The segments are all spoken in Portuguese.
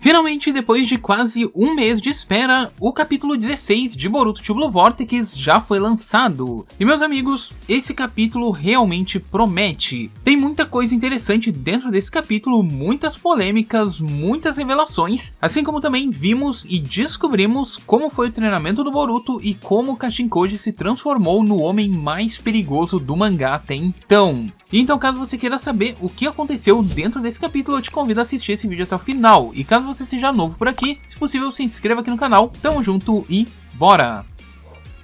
Finalmente, depois de quase um mês de espera, o capítulo 16 de Boruto Blue Vortex já foi lançado. E meus amigos, esse capítulo realmente promete. Tem muita coisa interessante dentro desse capítulo, muitas polêmicas, muitas revelações, assim como também vimos e descobrimos como foi o treinamento do Boruto e como Kashinkoji se transformou no homem mais perigoso do mangá até então. Então, caso você queira saber o que aconteceu dentro desse capítulo, eu te convido a assistir esse vídeo até o final. E caso você seja novo por aqui, se possível, se inscreva aqui no canal. Tamo junto e bora!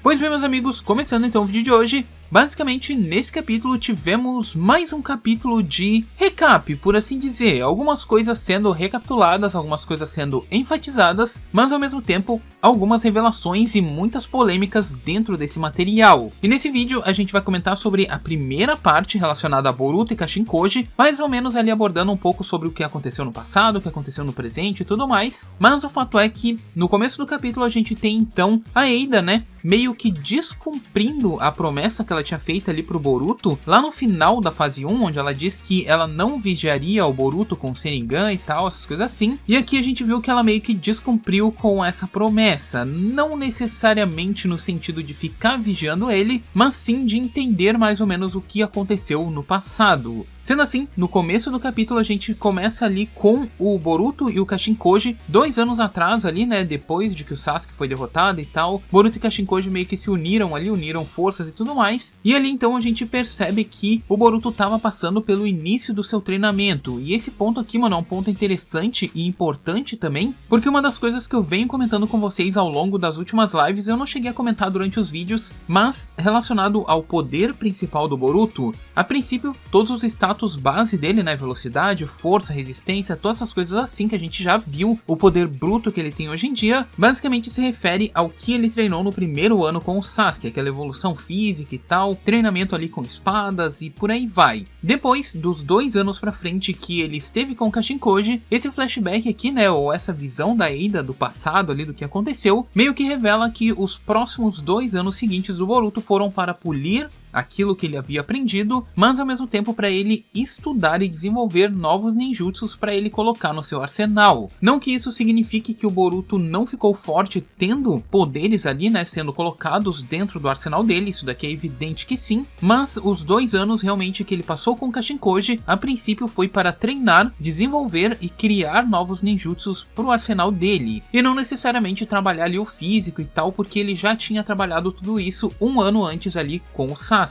Pois bem, meus amigos, começando então o vídeo de hoje. Basicamente, nesse capítulo tivemos mais um capítulo de recap, por assim dizer. Algumas coisas sendo recapituladas, algumas coisas sendo enfatizadas, mas ao mesmo tempo, algumas revelações e muitas polêmicas dentro desse material. E nesse vídeo, a gente vai comentar sobre a primeira parte relacionada a Boruto e Kashinkoji, mais ou menos ali abordando um pouco sobre o que aconteceu no passado, o que aconteceu no presente e tudo mais. Mas o fato é que, no começo do capítulo, a gente tem então a Eida, né, meio que descumprindo a promessa que ela tinha feito ali pro Boruto, lá no final da fase 1, onde ela diz que ela não vigiaria o Boruto com o Sharingan e tal, essas coisas assim. E aqui a gente viu que ela meio que descumpriu com essa promessa, não necessariamente no sentido de ficar vigiando ele, mas sim de entender mais ou menos o que aconteceu no passado. Sendo assim, no começo do capítulo a gente começa ali com o Boruto e o Kashinkoji, 2 anos atrás ali, né, depois de que o Sasuke foi derrotado e tal. Boruto e Kashinkoji meio que se uniram ali, uniram forças e tudo mais. E ali então a gente percebe que o Boruto tava passando pelo início do seu treinamento. E esse ponto aqui, mano, é um ponto interessante e importante também, porque uma das coisas que eu venho comentando com vocês ao longo das últimas lives, eu não cheguei a comentar durante os vídeos, mas relacionado ao poder principal do Boruto, a princípio todos os status base dele, né, velocidade, força, resistência, todas essas coisas assim que a gente já viu, o poder bruto que ele tem hoje em dia, basicamente se refere ao que ele treinou no primeiro ano com o Sasuke, aquela evolução física e tal, treinamento ali com espadas e por aí vai. Depois dos 2 anos pra frente que ele esteve com o Kashinkoji, esse flashback aqui, né, ou essa visão da Eida do passado ali do que aconteceu, meio que revela que os próximos 2 anos seguintes do Boruto foram para polir aquilo que ele havia aprendido, mas ao mesmo tempo para ele estudar e desenvolver novos ninjutsus para ele colocar no seu arsenal. Não que isso signifique que o Boruto não ficou forte tendo poderes ali, né, sendo colocados dentro do arsenal dele, isso daqui é evidente que sim, mas os 2 anos realmente que ele passou com Kashinkoji, a princípio foi para treinar, desenvolver e criar novos ninjutsus para o arsenal dele, e não necessariamente trabalhar ali o físico e tal, porque ele já tinha trabalhado tudo isso 1 ano antes ali com o Sasuke.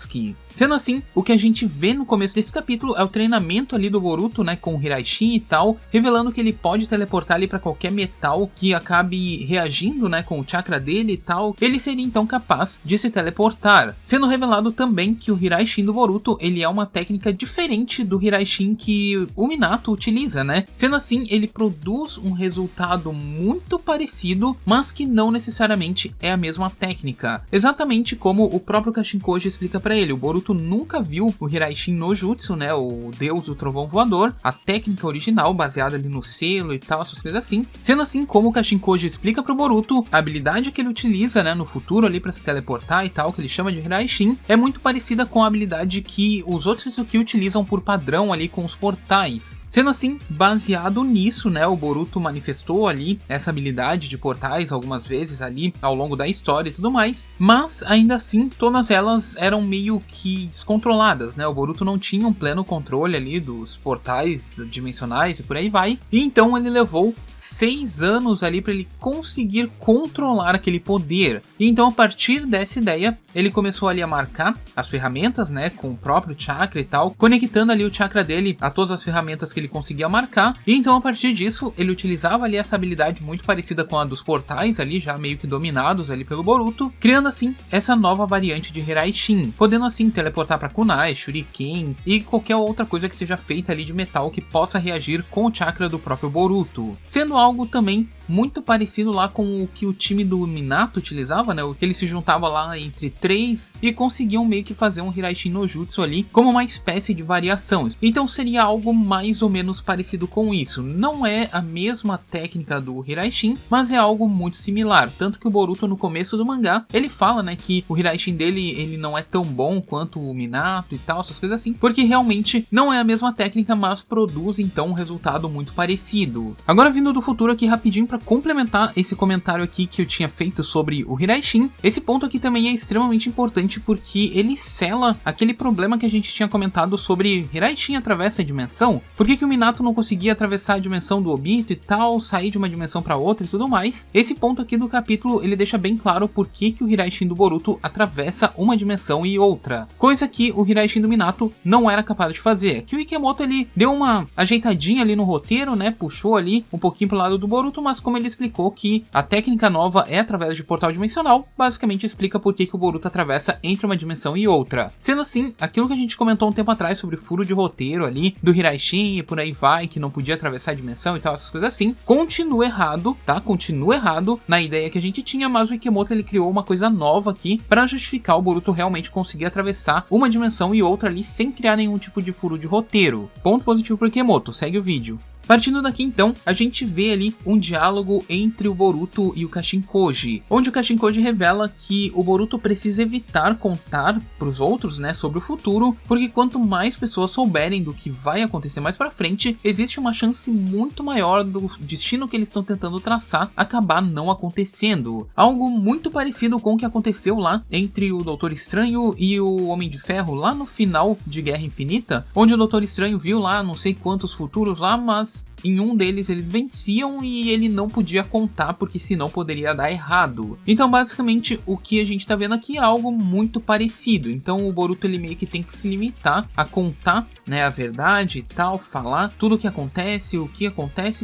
Sendo assim, o que a gente vê no começo desse capítulo é o treinamento ali do Boruto, né, com o Hiraishin e tal, revelando que ele pode teleportar ali para qualquer metal que acabe reagindo, né, com o chakra dele e tal. Ele seria então capaz de se teleportar, sendo revelado também que o Hiraishin do Boruto, ele é uma técnica diferente do Hiraishin que o Minato utiliza, né? Sendo assim, ele produz um resultado muito parecido, mas que não necessariamente é a mesma técnica. Exatamente como o próprio Kashinkoji explica para ele, o Boruto nunca viu o Hiraishin no Jutsu, né, o deus do trovão voador, a técnica original baseada ali no selo e tal, essas coisas assim. Sendo assim, como o Kashinkoji explica pro Boruto, a habilidade que ele utiliza, né, no futuro ali para se teleportar e tal, que ele chama de Hiraishin, é muito parecida com a habilidade que os outros Suzuki utilizam por padrão ali com os portais. Sendo assim, baseado nisso, né, o Boruto manifestou ali essa habilidade de portais algumas vezes ali ao longo da história e tudo mais, mas ainda assim todas elas eram meio que descontroladas, né? O Boruto não tinha um pleno controle ali dos portais dimensionais e por aí vai, e então ele levou 6 anos ali para ele conseguir controlar aquele poder. E então, a partir dessa ideia, ele começou ali a marcar as ferramentas, né, com o próprio chakra e tal, conectando ali o chakra dele a todas as ferramentas que ele conseguia marcar. E então, a partir disso, ele utilizava ali essa habilidade muito parecida com a dos portais ali, já meio que dominados ali pelo Boruto, criando assim essa nova variante de Hiraishin, podendo assim teleportar para kunai, shuriken e qualquer outra coisa que seja feita ali de metal que possa reagir com o chakra do próprio Boruto, sendo algo também muito parecido lá com o que o time do Minato utilizava, né? O que ele se juntava lá entre 3 e conseguiam meio que fazer um Hiraishin no Jutsu ali como uma espécie de variação. Então seria algo mais ou menos parecido com isso. Não é a mesma técnica do Hiraishin, mas é algo muito similar. Tanto que o Boruto no começo do mangá, ele fala, né, que o Hiraishin dele, ele não é tão bom quanto o Minato e tal, essas coisas assim, porque realmente não é a mesma técnica, mas produz então um resultado muito parecido. Agora vindo do futuro aqui rapidinho para complementar esse comentário aqui que eu tinha feito sobre o Hiraishin, esse ponto aqui também é extremamente importante porque ele sela aquele problema que a gente tinha comentado sobre Hiraishin atravessa a dimensão. Por que o Minato não conseguia atravessar a dimensão do Obito e tal, sair de uma dimensão para outra e tudo mais? Esse ponto aqui do capítulo, ele deixa bem claro por que o Hiraishin do Boruto atravessa uma dimensão e outra. Coisa que o Hiraishin do Minato não era capaz de fazer. Que o Ikemoto, ele deu uma ajeitadinha ali no roteiro, né? Puxou ali um pouquinho pro lado do Boruto, mas como ele explicou que a técnica nova é através de portal dimensional, basicamente explica por que o Boruto atravessa entre uma dimensão e outra. Sendo assim, aquilo que a gente comentou um tempo atrás sobre furo de roteiro ali, do Hiraishin e por aí vai, que não podia atravessar a dimensão e tal, essas coisas assim, continua errado, tá? Continua errado na ideia que a gente tinha, mas o Ikemoto, ele criou uma coisa nova aqui para justificar o Boruto realmente conseguir atravessar uma dimensão e outra ali sem criar nenhum tipo de furo de roteiro. Ponto positivo pro Ikemoto, segue o vídeo. Partindo daqui então, a gente vê ali um diálogo entre o Boruto e o Kashinkoji, onde o Kashinkoji revela que o Boruto precisa evitar contar pros outros, né, sobre o futuro, porque quanto mais pessoas souberem do que vai acontecer mais pra frente, existe uma chance muito maior do destino que eles estão tentando traçar acabar não acontecendo. Algo muito parecido com o que aconteceu lá entre o Doutor Estranho e o Homem de Ferro lá no final de Guerra Infinita, onde o Doutor Estranho viu lá não sei quantos futuros lá, mas em um deles eles venciam e ele não podia contar porque senão poderia dar errado. Então basicamente o que a gente tá vendo aqui é algo muito parecido. Então o Boruto, ele meio que tem que se limitar a contar, né, a verdade e tal, falar tudo o que acontece,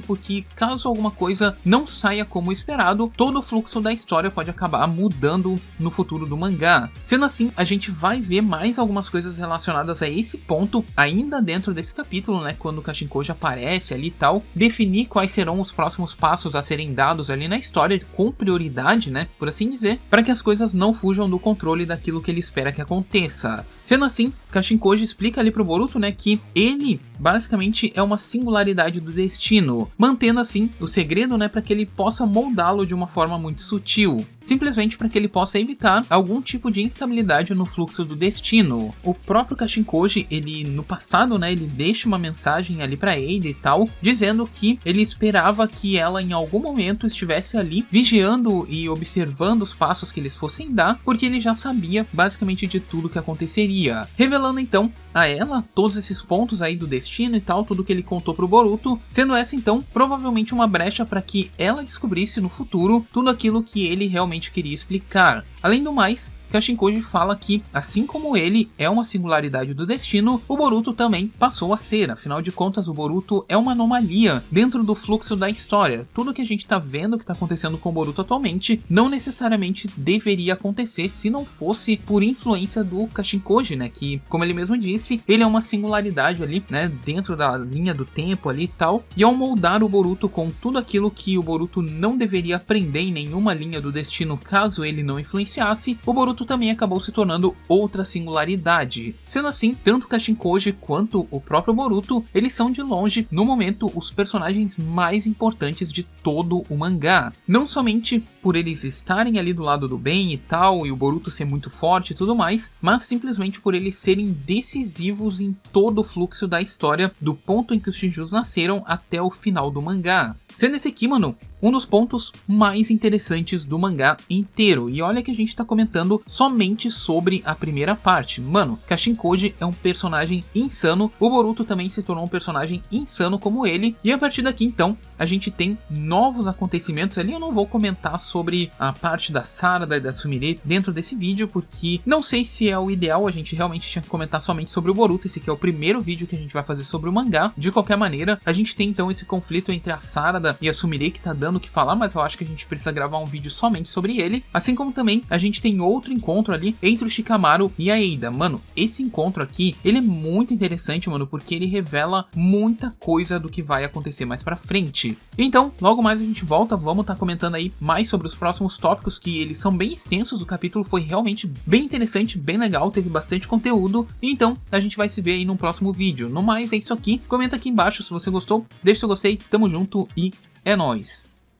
porque caso alguma coisa não saia como esperado, todo o fluxo da história pode acabar mudando no futuro do mangá. Sendo assim, a gente vai ver mais algumas coisas relacionadas a esse ponto ainda dentro desse capítulo, né, quando o Kashinkoji aparece ali e tal, definir quais serão os próximos passos a serem dados ali na história com prioridade, né, por assim dizer, para que as coisas não fujam do controle daquilo que ele espera que aconteça. Sendo assim, Kashinkoji explica ali pro Boruto, né, que ele basicamente é uma singularidade do destino, mantendo assim o segredo, né, para que ele possa moldá-lo de uma forma muito sutil, simplesmente para que ele possa evitar algum tipo de instabilidade no fluxo do destino. O próprio Kashinkoji, ele no passado, né, ele deixa uma mensagem ali para ele e tal, dizendo que ele esperava que ela em algum momento estivesse ali vigiando e observando os passos que eles fossem dar, porque ele já sabia basicamente de tudo que aconteceria, revelando então a ela todos esses pontos aí do destino e tal, tudo que ele contou pro Boruto, sendo essa então provavelmente uma brecha para que ela descobrisse no futuro tudo aquilo que ele realmente queria explicar. Além do mais, Kashinkoji fala que, assim como ele é uma singularidade do destino, o Boruto também passou a ser. Afinal de contas, o Boruto é uma anomalia dentro do fluxo da história. Tudo que a gente tá vendo que tá acontecendo com o Boruto atualmente não necessariamente deveria acontecer se não fosse por influência do Kashinkoji, né? Que, como ele mesmo disse, ele é uma singularidade ali, né? Dentro da linha do tempo ali e tal. E ao moldar o Boruto com tudo aquilo que o Boruto não deveria aprender em nenhuma linha do destino caso ele não influenciasse, o Boruto também acabou se tornando outra singularidade. Sendo assim, tanto Kashinkoji quanto o próprio Boruto, eles são de longe, no momento, os personagens mais importantes de todo o mangá. Não somente por eles estarem ali do lado do bem e tal, e o Boruto ser muito forte e tudo mais, mas simplesmente por eles serem decisivos em todo o fluxo da história, do ponto em que os Shinjus nasceram até o final do mangá. Sendo esse aqui, mano, um dos pontos mais interessantes do mangá inteiro. E olha que a gente tá comentando somente sobre a primeira parte. Mano, Kashinkoji é um personagem insano. O Boruto também se tornou um personagem insano como ele. E a partir daqui, então, a gente tem novos acontecimentos ali. Eu não vou comentar sobre a parte da Sarada e da Sumire dentro desse vídeo, porque não sei se é o ideal. A gente realmente tinha que comentar somente sobre o Boruto. Esse aqui é o primeiro vídeo que a gente vai fazer sobre o mangá. De qualquer maneira, a gente tem então esse conflito entre a Sarada temporada e assumirei que tá dando o que falar, mas eu acho que a gente precisa gravar um vídeo somente sobre ele. Assim como também a gente tem outro encontro ali entre o Shikamaru e a Eida. Mano, esse encontro aqui, ele é muito interessante, mano, porque ele revela muita coisa do que vai acontecer mais pra frente. Então, logo mais a gente volta, vamos estar comentando aí mais sobre os próximos tópicos, que eles são bem extensos, o capítulo foi realmente bem interessante, bem legal, teve bastante conteúdo, então a gente vai se ver aí num próximo vídeo. No mais, é isso aqui, comenta aqui embaixo se você gostou, deixa seu gostei, tamo junto e é nóis!